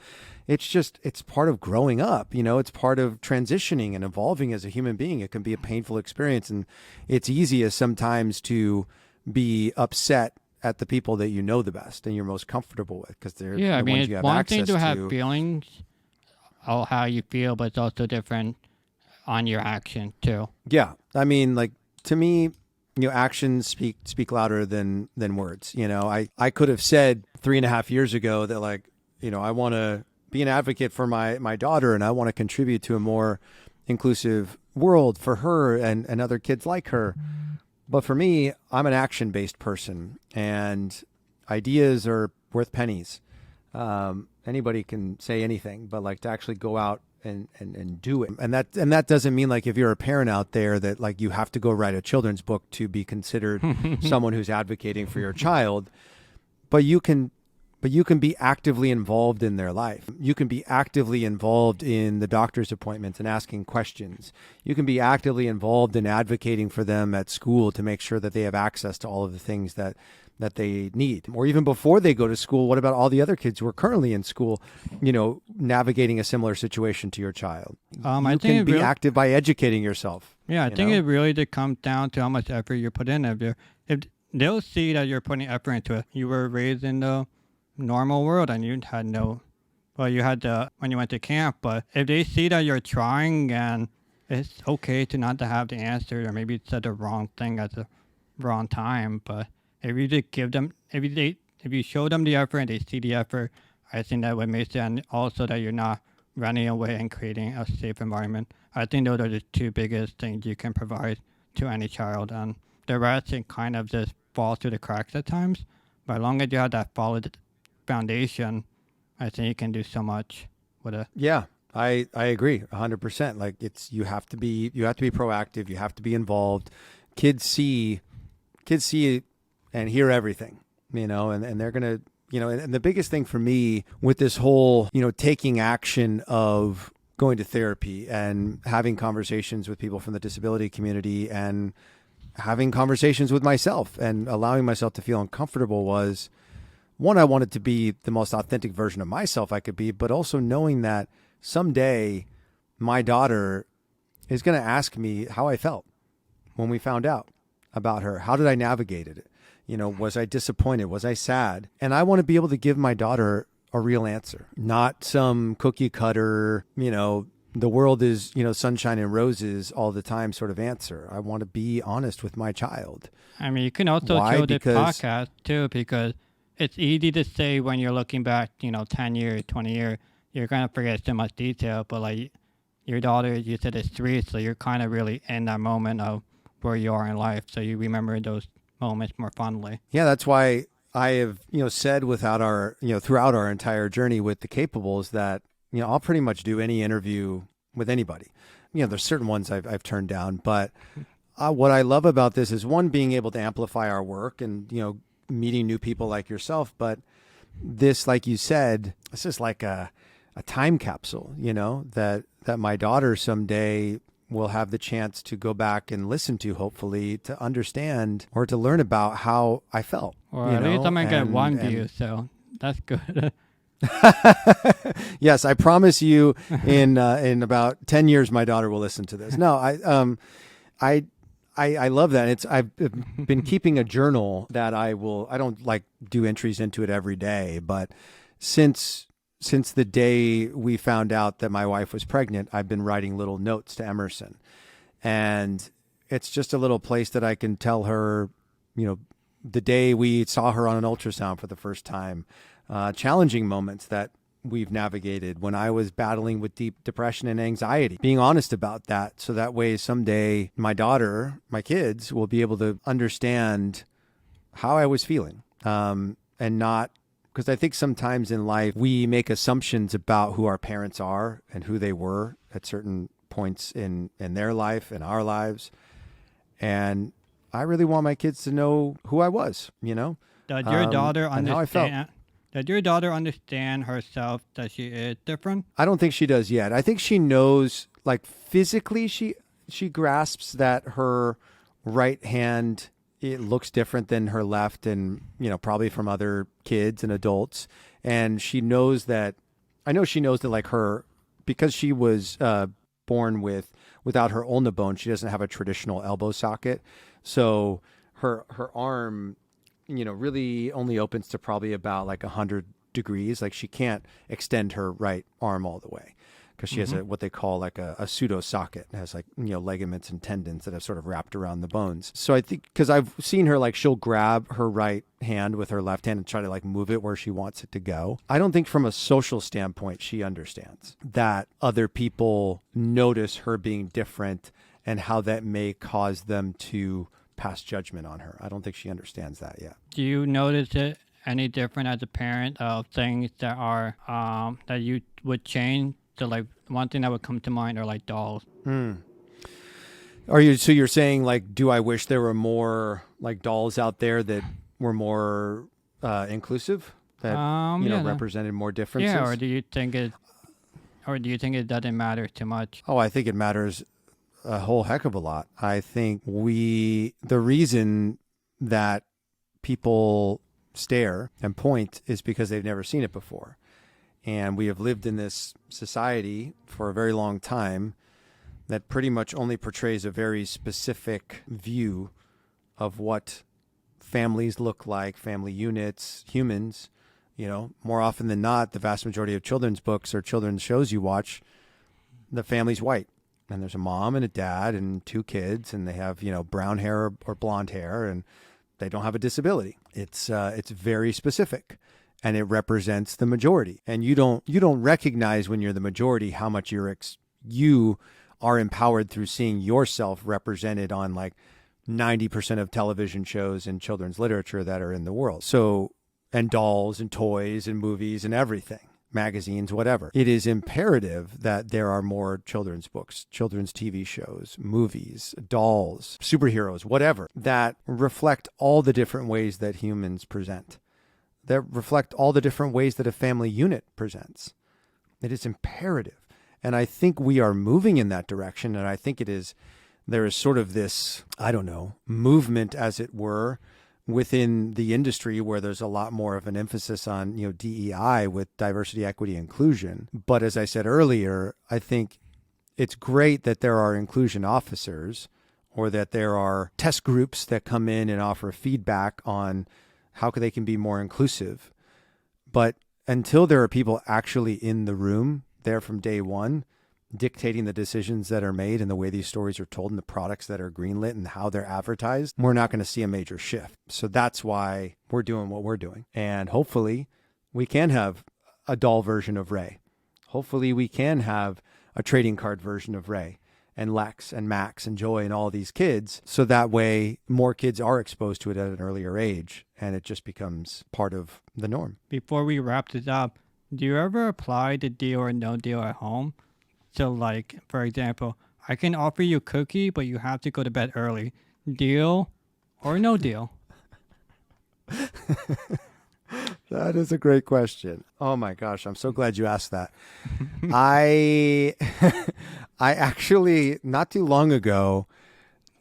It's just, it's part of growing up, you know, it's part of transitioning and evolving as a human being. It can be a painful experience, and it's easy as sometimes to be upset at the people that you know the best and you're most comfortable with, because they're the ones you have one access thing to have to. feelings, how you feel, but it's also different on your action too. Yeah, I mean, like to me, you know, actions speak louder than words. You know, I could have said 3.5 years ago that, like, you know, I want to be an advocate for my daughter, and I want to contribute to a more inclusive world for her and other kids like her. But for me, I'm an action-based person, and ideas are worth pennies. Anybody can say anything, but like to actually go out and do it. And that doesn't mean like if you're a parent out there that like you have to go write a children's book to be considered someone who's advocating for your child, but you can be actively involved in their life. You can be actively involved in the doctor's appointments and asking questions. You can be actively involved in advocating for them at school to make sure that they have access to all of the things that they need. Or even before they go to school, what about all the other kids who are currently in school, navigating a similar situation to your child? I You think can be active by educating yourself. Yeah, I think it really did come down to how much effort you put in. If they'll see that you're putting effort into it. You were raised in the normal world and you had you had when you went to camp, but if they see that you're trying and it's okay to not to have the answer, or maybe you said the wrong thing at the wrong time, but if you just give them, if you show them the effort and they see the effort, I think that would make sense. And also that you're not running away and creating a safe environment. I think those are the two biggest things you can provide to any child, and the rest it kind of just falls through the cracks at times. But as long as you have that solid foundation, I think you can do so much with it. Yeah, I agree 100%. Like you have to be proactive. You have to be involved. Kids see and hear everything, and they're going to, and the biggest thing for me with this whole, taking action of going to therapy and having conversations with people from the disability community and having conversations with myself and allowing myself to feel uncomfortable was, one, I wanted to be the most authentic version of myself I could be, but also knowing that someday my daughter is going to ask me how I felt when we found out about her. How did I navigate it? Was I disappointed? Was I sad? And I want to be able to give my daughter a real answer, not some cookie cutter, the world is, sunshine and roses all the time sort of answer. I want to be honest with my child. I mean, you can also show the podcast too, because it's easy to say when you're looking back, 10 years, 20 years, you're going to forget so much detail. But like your daughter, you said is 3, so you're kind of really in that moment of where you are in life. So you remember those moments more fondly. Yeah, that's why I have, said throughout our entire journey with the Capables that, I'll pretty much do any interview with anybody. There's certain ones I've turned down, but what I love about this is, one, being able to amplify our work and, meeting new people like yourself. But this, like you said, this is like a time capsule, that my daughter someday will have the chance to go back and listen to, hopefully, to understand or to learn about how I felt. Or at least I'm going to get one view, so that's good. Yes, I promise you in about 10 years, my daughter will listen to this. No, I love that. I've been keeping a journal that I don't like do entries into it every day, but since the day we found out that my wife was pregnant, I've been writing little notes to Emerson. And it's just a little place that I can tell her, the day we saw her on an ultrasound for the first time, challenging moments that we've navigated, when I was battling with deep depression and anxiety, being honest about that. So that way someday my daughter, my kids will be able to understand how I was feeling, and not, because I think sometimes in life we make assumptions about who our parents are and who they were at certain points in their life and our lives. And I really want my kids to know who I was, Did your daughter and how I felt. Did your daughter understand herself that she is different? I don't think she does yet. I think she knows, like physically, she grasps that her right hand, it looks different than her left, and probably from other kids and adults. And she knows that. I know she knows that, like, her, because she was born without her ulna bone, she doesn't have a traditional elbow socket, so her arm, really only opens to probably about like 100 degrees. Like she can't extend her right arm all the way because she has what they call like a pseudo socket. It has like, ligaments and tendons that have sort of wrapped around the bones. So I think, because I've seen her, like, she'll grab her right hand with her left hand and try to like move it where she wants it to go. I don't think from a social standpoint she understands that other people notice her being different and how that may cause them to pass judgment on her. I don't think she understands that yet. Do you notice it any different as a parent of things that are that you would change? So like one thing that would come to mind are like dolls. So you're saying, like, do I wish there were more like dolls out there that were more inclusive, that represented more differences? Yeah, or do you think it doesn't matter too much? Oh, I think it matters a whole heck of a lot. I think the reason that people stare and point is because they've never seen it before. And we have lived in this society for a very long time that pretty much only portrays a very specific view of what families look like, family units, humans. More often than not, the vast majority of children's books or children's shows you watch, the family's white. And there's a mom and a dad and 2 kids, and they have, brown hair or blonde hair, and they don't have a disability. It's very specific, and it represents the majority. And you don't recognize when you're the majority how much you are empowered through seeing yourself represented on like 90% of television shows and children's literature that are in the world. So, and dolls and toys and movies and everything. Magazines, whatever. It is imperative that there are more children's books, children's TV shows, movies, dolls, superheroes, whatever, that reflect all the different ways that humans present, that reflect all the different ways that a family unit presents. It is imperative. And I think we are moving in that direction. And I think there is sort of this, movement, as it were, within the industry where there's a lot more of an emphasis on, DEI with diversity, equity, inclusion. But as I said earlier, I think it's great that there are inclusion officers, or that there are test groups that come in and offer feedback on how they can be more inclusive. But until there are people actually in the room there from day one, dictating the decisions that are made and the way these stories are told and the products that are greenlit and how they're advertised, we're not going to see a major shift. So that's why we're doing what we're doing. And hopefully we can have a doll version of Ray. Hopefully we can have a trading card version of Ray and Lex and Max and Joy and all these kids. So that way more kids are exposed to it at an earlier age and it just becomes part of the norm. Before we wrap this up, do you ever apply the deal or no deal at home? So like, for example, I can offer you a cookie, but you have to go to bed early. Deal or no deal? That is a great question. Oh my gosh, I'm so glad you asked that. I actually, not too long ago,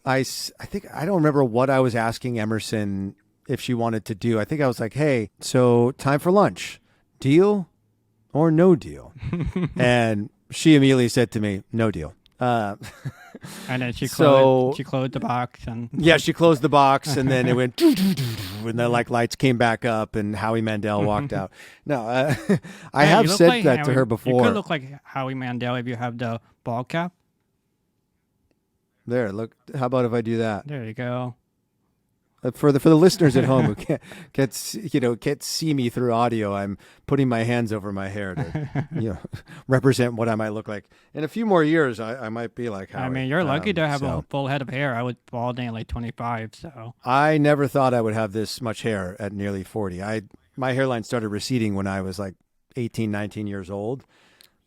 I think, I don't remember what I was asking Emerson if she wanted to do. I think I was like, hey, so time for lunch, deal or no deal? And she immediately said to me, no deal. And then she closed the box. And yeah, she closed the box, and then it went, and the lights came back up, and Howie Mandel walked out. No, I have said like that to her before. You could look like Howie Mandel if you have the ball cap. There, look. How about if I do that? There you go. For the listeners at home who can't see me through audio, I'm putting my hands over my hair to represent what I might look like. In a few more years, I might be like Howie. I mean, you're lucky to have a full head of hair. I was balding at like 25, so. I never thought I would have this much hair at nearly 40. My hairline started receding when I was like 18, 19 years old.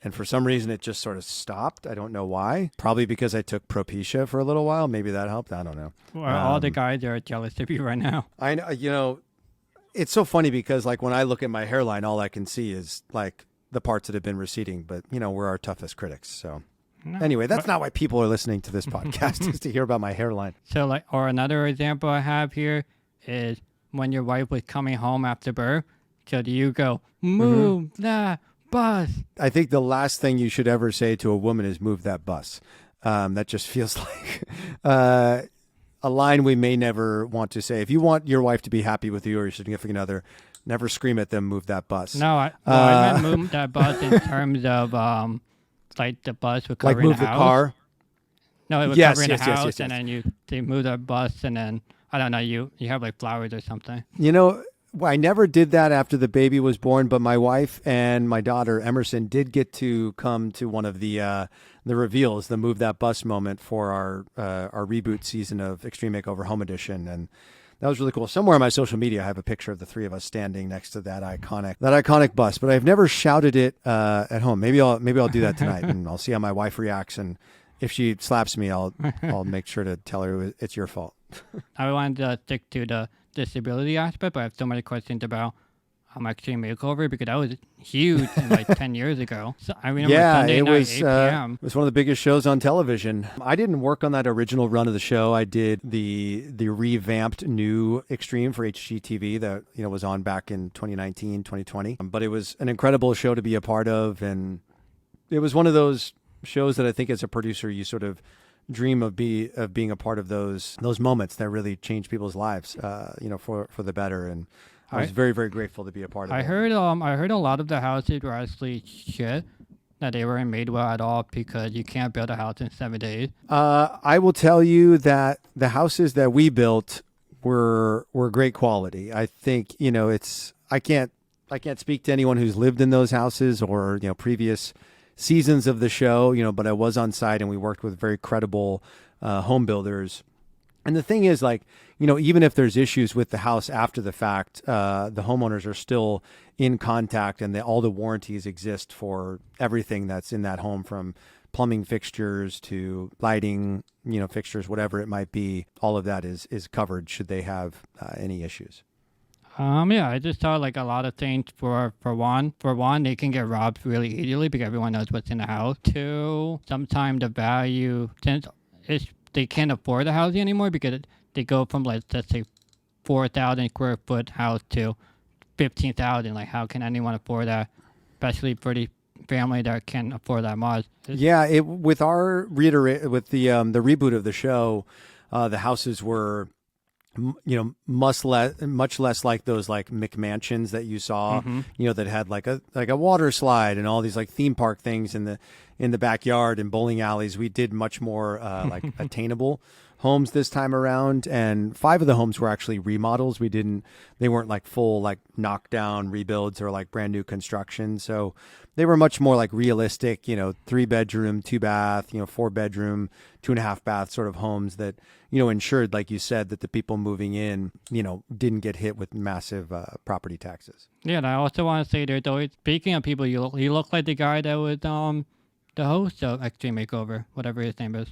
And for some reason, it just sort of stopped. I don't know why. Probably because I took Propecia for a little while. Maybe that helped. I don't know. Well, all the guys are jealous of you right now. I know, it's so funny because like when I look at my hairline, all I can see is like the parts that have been receding. But, we're our toughest critics. So anyway, that's not why people are listening to this podcast, is to hear about my hairline. So or another example I have here is when your wife was coming home after birth. So do you go, move that bus? I think the last thing you should ever say to a woman is move that bus. That just feels like a line we may never want to say. If you want your wife to be happy with you or your significant other, never scream at them, move that bus. No, I meant move that bus in terms of like the bus was Like covering move the the house. car. No, it was Yes, covering yes, the yes, house, yes, and yes. then they moved the bus, and then I don't know, you have like flowers or something. You know, I never did that after the baby was born, but my wife and my daughter Emerson did get to come to one of the reveals, the Move That Bus moment for our reboot season of Extreme Makeover Home Edition, and that was really cool. Somewhere on my social media, I have a picture of the three of us standing next to that iconic bus. But I've never shouted it at home. Maybe I'll do that tonight, and I'll see how my wife reacts. And if she slaps me, I'll make sure to tell her it's your fault. I wanted to stick to the disability aspect, but I have so many questions about Extreme Makeover because that was huge in like 10 years ago. So I remember Sunday night, 8 p.m. It was one of the biggest shows on television. I didn't work on that original run of the show. I did the revamped new Extreme for HGTV that was on back in 2019, 2020. But it was an incredible show to be a part of, and it was one of those shows that I think as a producer you sort of dream of being a part of those moments that really change people's lives, for the better. And I was very, very grateful to be a part of it. I heard a lot of the houses were actually shit, that they weren't made well at all because you can't build a house in 7 days. I will tell you that the houses that we built were great quality. I think, I can't speak to anyone who's lived in those houses or, previous seasons of the show, but I was on site and we worked with very credible home builders. And the thing is, even if there's issues with the house after the fact, the homeowners are still in contact, and all the warranties exist for everything that's in that home, from plumbing fixtures to lighting, fixtures, whatever it might be. All of that is covered should they have any issues. Yeah, I just thought like a lot of things for one, they can get robbed really easily because everyone knows what's in the house. Two, sometimes the value, since they can't afford the housing anymore because they go from let's say 4,000 square foot house to 15,000. Like, how can anyone afford that, especially for the family that can afford that much? Yeah, with the reboot of the show, the houses were much less like those like McMansions that you saw, that had like a water slide and all these like theme park things in the backyard and bowling alleys. We did much more like attainable homes this time around, and 5 of the homes were actually remodels. They weren't like full like knockdown rebuilds or like brand new construction. So they were much more like realistic, 3-bedroom, 2-bath, 4-bedroom, 2.5-bath sort of homes that, ensured, like you said, that the people moving in, didn't get hit with massive property taxes. Yeah, and I also want to say there's always, speaking of people, you look like the guy that was the host of Extreme Makeover, whatever his name is.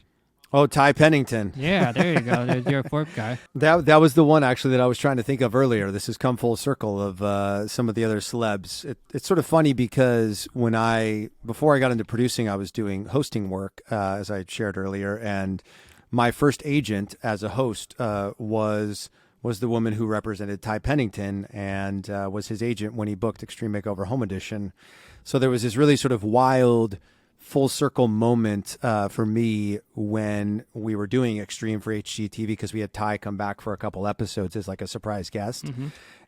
Oh, Ty Pennington. Yeah, there you go. There's your 4th guy. That was the one actually that I was trying to think of earlier. This has come full circle of some of the other celebs. It's sort of funny because before I got into producing, I was doing hosting work, as I shared earlier, and my first agent as a host was the woman who represented Ty Pennington and was his agent when he booked Extreme Makeover Home Edition. So there was this really sort of wild full circle moment for me when we were doing Extreme for HGTV, because we had Ty come back for a couple episodes as like a surprise guest.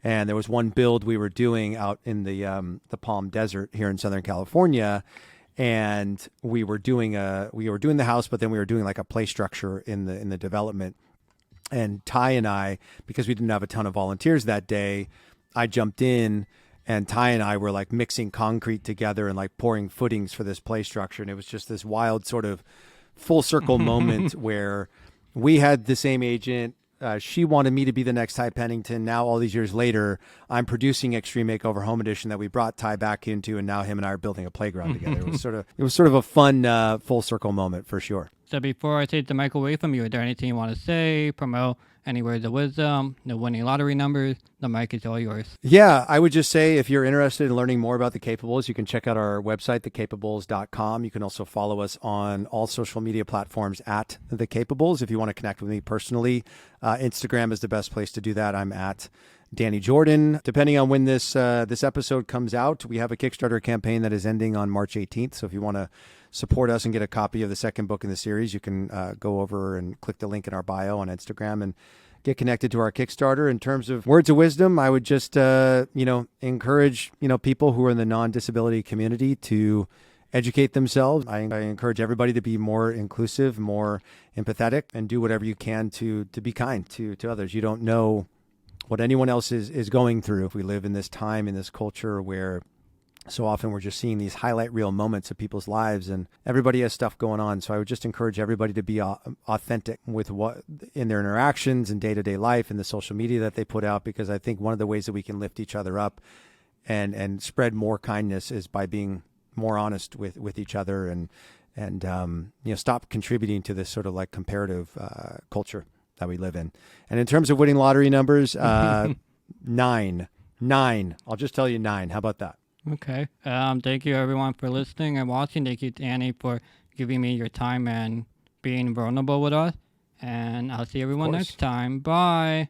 And there was one build we were doing out in the Palm Desert here in Southern California, and we were doing the house, but then we were doing like a play structure in the development. And Ty and I, because we didn't have a ton of volunteers that day, I jumped in, and Ty and I were like mixing concrete together and like pouring footings for this play structure. And it was just this wild sort of full circle moment where we had the same agent. She wanted me to be the next Ty Pennington. Now, all these years later, I'm producing Extreme Makeover Home Edition that we brought Ty back into, and now him and I are building a playground together. It was sort of a fun full circle moment for sure. So before I take the mic away from you, is there anything you want to say, promote, any words of wisdom, the winning lottery numbers? The mic is all yours. Yeah, I would just say if you're interested in learning more about The Capables, you can check out our website, thecapables.com. You can also follow us on all social media platforms at The Capables. If you want to connect with me personally, Instagram is the best place to do that. I'm at Danny Jordan. Depending on when this episode comes out, we have a Kickstarter campaign that is ending on March 18th. So if you want to support us and get a copy of the second book in the series, you can go over and click the link in our bio on Instagram and get connected to our Kickstarter. In terms of words of wisdom, I would just, encourage, people who are in the non-disability community to educate themselves. I encourage everybody to be more inclusive, more empathetic, and do whatever you can to be kind to others. You don't know what anyone else is going through. If we live in this time, in this culture where so often we're just seeing these highlight reel moments of people's lives, and everybody has stuff going on. So I would just encourage everybody to be authentic with what in their interactions and day-to-day life and the social media that they put out, because I think one of the ways that we can lift each other up and spread more kindness is by being more honest with each other and stop contributing to this sort of like comparative culture that we live in. And in terms of winning lottery numbers, 9. I'll just tell you 9. How about that? Okay. Thank you everyone for listening and watching. Thank you, Danny, for giving me your time and being vulnerable with us. And I'll see everyone next time. Bye.